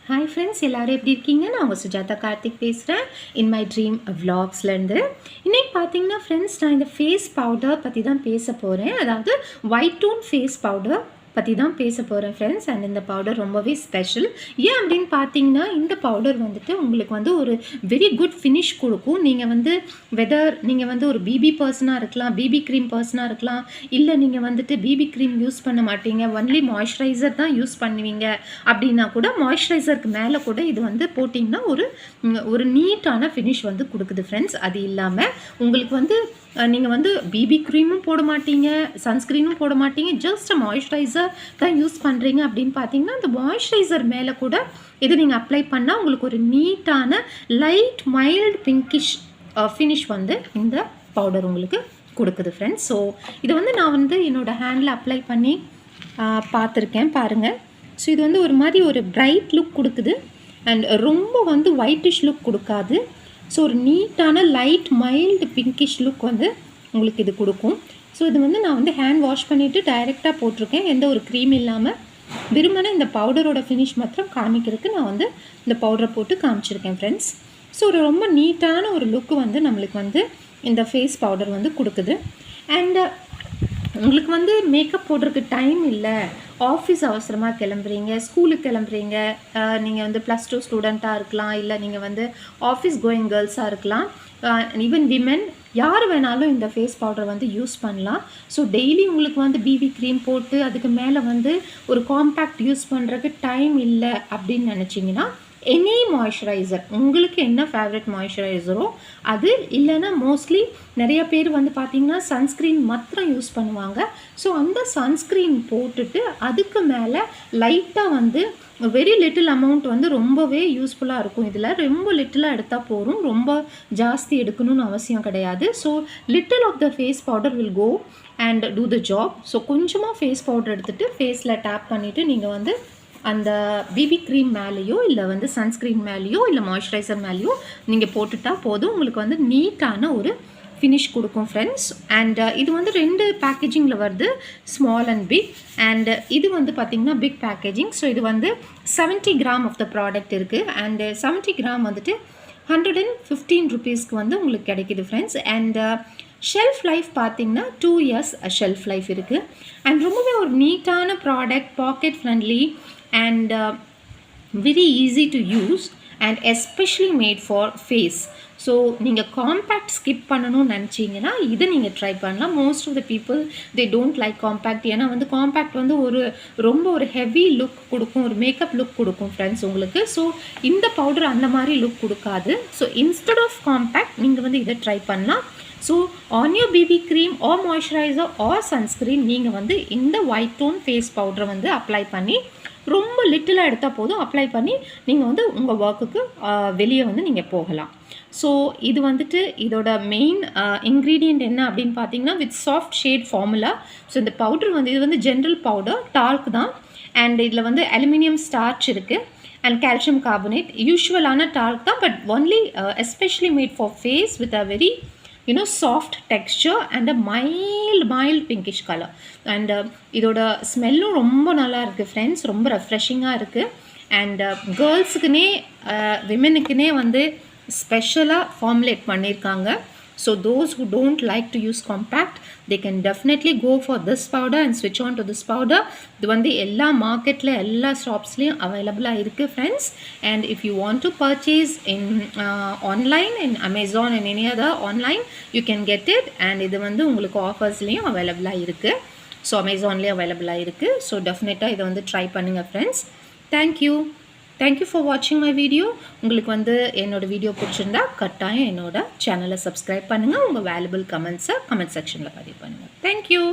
Hi friends, எல்லாரும் எப்படி இருக்கீங்க? நான் உங்க சுஜாதா கார்த்திக் பேசுகிறேன். இன் மை ட்ரீம் விலாக்ஸ்லேருந்து. இன்றைக்கி பார்த்தீங்கன்னா ஃப்ரெண்ட்ஸ், நான் இந்த ஃபேஸ் பவுடர் பற்றி தான் பேச போகிறேன். அதாவது ஒயிட் டோன் ஃபேஸ் பவுடர் பற்றி தான் பேச போகிறேன் ஃப்ரெண்ட்ஸ். அண்ட் இந்த பவுடர் ரொம்பவே ஸ்பெஷல். ஏன் அப்படின்னு பார்த்தீங்கன்னா, இந்த பவுடர் வந்துட்டு உங்களுக்கு வந்து ஒரு வெரி குட் ஃபினிஷ் கொடுக்கும். நீங்கள் வந்து வெதர் நீங்கள் வந்து ஒரு பிபி பர்சனாக இருக்கலாம், பிபி க்ரீம் பர்சனாக இருக்கலாம், இல்லை நீங்கள் வந்துட்டு பிபி க்ரீம் யூஸ் பண்ண மாட்டீங்க, ஒன்லி மாய்ஸ்சரைசர் தான் யூஸ் பண்ணுவீங்க அப்படின்னா கூட மாய்ஸ்சரைசருக்கு மேலே கூட இது வந்து போட்டிங்கன்னா ஒரு நீட்டான ஃபினிஷ் வந்து கொடுக்குது ஃப்ரெண்ட்ஸ். அது இல்லாமல் உங்களுக்கு வந்து நீங்கள் வந்து பிபி க்ரீமும் போட மாட்டீங்க, சன்ஸ்க்ரீனும் போட மாட்டீங்க, ஜஸ்ட் மாய்ஸ்சரைசர் தான் யூஸ் பண்ணுறீங்க அப்படின்னு பார்த்தீங்கன்னா, அந்த மாய்ஸ்சரைசர் மேலே கூட இது நீங்கள் அப்ளை பண்ணால் உங்களுக்கு ஒரு நீட்டான லைட் மைல்டு பிங்கிஷ் ஃபினிஷ் வந்து இந்த பவுடர் உங்களுக்கு கொடுக்குது ஃப்ரெண்ட்ஸ். ஸோ இதை வந்து நான் வந்து என்னோடய ஹேண்டில் அப்ளை பண்ணி பார்த்துருக்கேன், பாருங்கள். ஸோ இது வந்து ஒரு மாதிரி ஒரு பிரைட் லுக் கொடுக்குது அண்ட் ரொம்ப வந்து ஒயிட்டிஷ் லுக் கொடுக்காது. ஸோ ஒரு நீட்டான லைட் மைல்டு பிங்கிஷ் லுக் வந்து உங்களுக்கு இது கொடுக்கும். ஸோ இது வந்து நான் வந்து ஹேண்ட் வாஷ் பண்ணிவிட்டு டைரெக்டாக போட்டிருக்கேன், எந்த ஒரு க்ரீம் இல்லாமல். விரும்பின இந்த பவுடரோட ஃபினிஷ் மாத்திரம் காமிக்கிறதுக்கு நான் வந்து இந்த பவுடரை போட்டு காமிச்சிருக்கேன் ஃப்ரெண்ட்ஸ். ஸோ ஒரு ரொம்ப நீட்டான ஒரு லுக்கு வந்து நம்மளுக்கு வந்து இந்த ஃபேஸ் பவுடர் வந்து கொடுக்குது. அண்டு உங்களுக்கு வந்து மேக்கப் போடுறதுக்கு டைம் இல்லை, ஆஃபீஸ் அவசரமாக கிளம்புறீங்க, ஸ்கூலுக்கு கிளம்புறீங்க, நீங்கள் வந்து +2 ஸ்டூடெண்ட்டாக இருக்கலாம், இல்லை நீங்கள் வந்து ஆஃபீஸ் கோயிங் கேர்ள்ஸாக இருக்கலாம், ஈவன் விமென் யார் வேணாலும் இந்த ஃபேஸ் பவுடர் வந்து யூஸ் பண்ணலாம். ஸோ டெய்லி உங்களுக்கு வந்து பிபி க்ரீம் போட்டு அதுக்கு மேலே வந்து ஒரு காம்பேக்ட் யூஸ் பண்ணுறதுக்கு டைம் இல்லை அப்படின்னு நினச்சிங்கன்னா, எனி மாய்ஸ்சரைசர், உங்களுக்கு என்ன ஃபேவரட் மாய்ஸ்சரைசரோ அது, இல்லைன்னா மோஸ்ட்லி நிறைய பேர் வந்து பார்த்திங்கன்னா சன்ஸ்க்ரீன் மாத்திரம் யூஸ் பண்ணுவாங்க. ஸோ அந்த சன்ஸ்க்ரீன் போட்டுட்டு அதுக்கு மேலே லைட்டாக வந்து வெரி லிட்டில் அமௌண்ட் வந்து ரொம்பவே யூஸ்ஃபுல்லாக இருக்கும். இதில் ரொம்ப லிட்டிலாக எடுத்தால் போதும், ரொம்ப ஜாஸ்தி எடுக்கணும்னு அவசியம் கிடையாது. So little of the face powder will go and do the job. So கொஞ்சமாக ஃபேஸ் பவுடர் எடுத்துகிட்டு ஃபேஸில் டேப் பண்ணிவிட்டு நீங்கள் வந்து அந்த பிபி க்ரீம் மேலேயோ இல்லை வந்து சன்ஸ்க்ரீன் மேலேயோ இல்லை மாய்ஸ்சரைசர் மேலேயோ நீங்கள் போட்டுட்டால் போதும், உங்களுக்கு வந்து நீட்டான ஒரு ஃபினிஷ் கொடுக்கும் ஃப்ரெண்ட்ஸ். அண்ட் இது வந்து 2 பேக்கேஜிங்கில் வருது, ஸ்மால் அண்ட் பிக். அண்ட் இது வந்து பார்த்திங்கன்னா பிக் பேக்கேஜிங். ஸோ இது வந்து 70 கிராம் ஆஃப் த ப்ராடக்ட் இருக்குது. அண்ட் 70 கிராம் வந்துட்டு 115 ருபீஸ்க்கு வந்து உங்களுக்கு கிடைக்கிது ஃப்ரெண்ட்ஸ். அண்ட் ஷெல்ஃப் லைஃப் பார்த்திங்கன்னா 2 இயர்ஸ் ஷெல்ஃப் லைஃப் இருக்குது. அண்ட் ரொம்பவே ஒரு நீட்டான product, packet friendly and very easy to use and especially made for face. So நீங்கள் காம்பேக்ட் ஸ்கிப் பண்ணணும்னு நினச்சிங்கன்னா இதை நீங்கள் ட்ரை பண்ணலாம். Most of the people they don't like compact. ஏன்னா வந்து காம்பேக்ட் வந்து ரொம்ப ஒரு ஹெவி லுக் கொடுக்கும், ஒரு மேக்கப் லுக் கொடுக்கும் ஃப்ரெண்ட்ஸ் உங்களுக்கு. ஸோ இந்த பவுடர் அந்த மாதிரி லுக் கொடுக்காது. ஸோ இன்ஸ்டெட் ஆஃப் காம்பேக்ட் நீங்கள் வந்து இதை ட்ரை பண்ணலாம். So on your BB cream or moisturiser or sunscreen நீங்கள் வந்து இந்த ஒயிட் டோன் ஃபேஸ் பவுடரை வந்து அப்ளை பண்ணி ரொம்ப லிட்டிலாக எடுத்தால் போதும், அப்ளை பண்ணி நீங்கள் வந்து உங்கள் ஒர்க்குக்கு வெளியே வந்து நீங்கள் போகலாம். ஸோ இது வந்துட்டு இதோட மெயின் இன்க்ரீடியண்ட் என்ன அப்படின்னு பார்த்தீங்கன்னா, with soft shade formula. So இந்த பவுடர் வந்து இது வந்து ஜென்ரல் பவுடர், டால்க் தான். அண்ட் இதில் வந்து அலுமினியம் ஸ்டார்ச் இருக்குது அண்ட் கால்சியம் கார்பனேட். யூஷுவலான டால்க் தான், but only especially made for face with a very soft texture and a mild pinkish color. And இதோட ஸ்மெல்லும் ரொம்ப நல்லா இருக்குது ஃப்ரெண்ட்ஸ், ரொம்ப ரெஃப்ரெஷிங்காக இருக்குது. அண்ட் கேர்ள்ஸுக்குனே விமெனுக்குனே வந்து ஸ்பெஷலாக ஃபார்முலேட் பண்ணியிருக்காங்க. So those who don't like to use compact, they can definitely go for this powder and switch on to this powder. இது வந்து எல்லா மார்க்கெட்டில் எல்லா ஷாப்ஸ்லேயும் அவைலபிளாக இருக்குது friends. And if you want to purchase in online in Amazon and any other online, you can get it. And இது வந்து உங்களுக்கு ஆஃபர்ஸ்லேயும் அவைலபிளாக இருக்குது. ஸோ அமேசான்லேயும் அவைலபிளாக இருக்குது. ஸோ டெஃபினட்டாக இதை வந்து ட்ரை பண்ணுங்கள் ஃப்ரெண்ட்ஸ். தேங்க்யூ ஃபார் வாட்சிங் மை வீடியோ. உங்களுக்கு வந்து என்னோடய வீடியோ பிடிச்சிருந்தா கட்டாயம் என்னோட சேனலை சப்ஸ்கிரைப் பண்ணுங்கள். உங்கள் வேல்யூபிள் கமெண்ட்ஸை கமெண்ட் செக்ஷனில் பதிவு பண்ணுங்கள். தேங்க்யூ.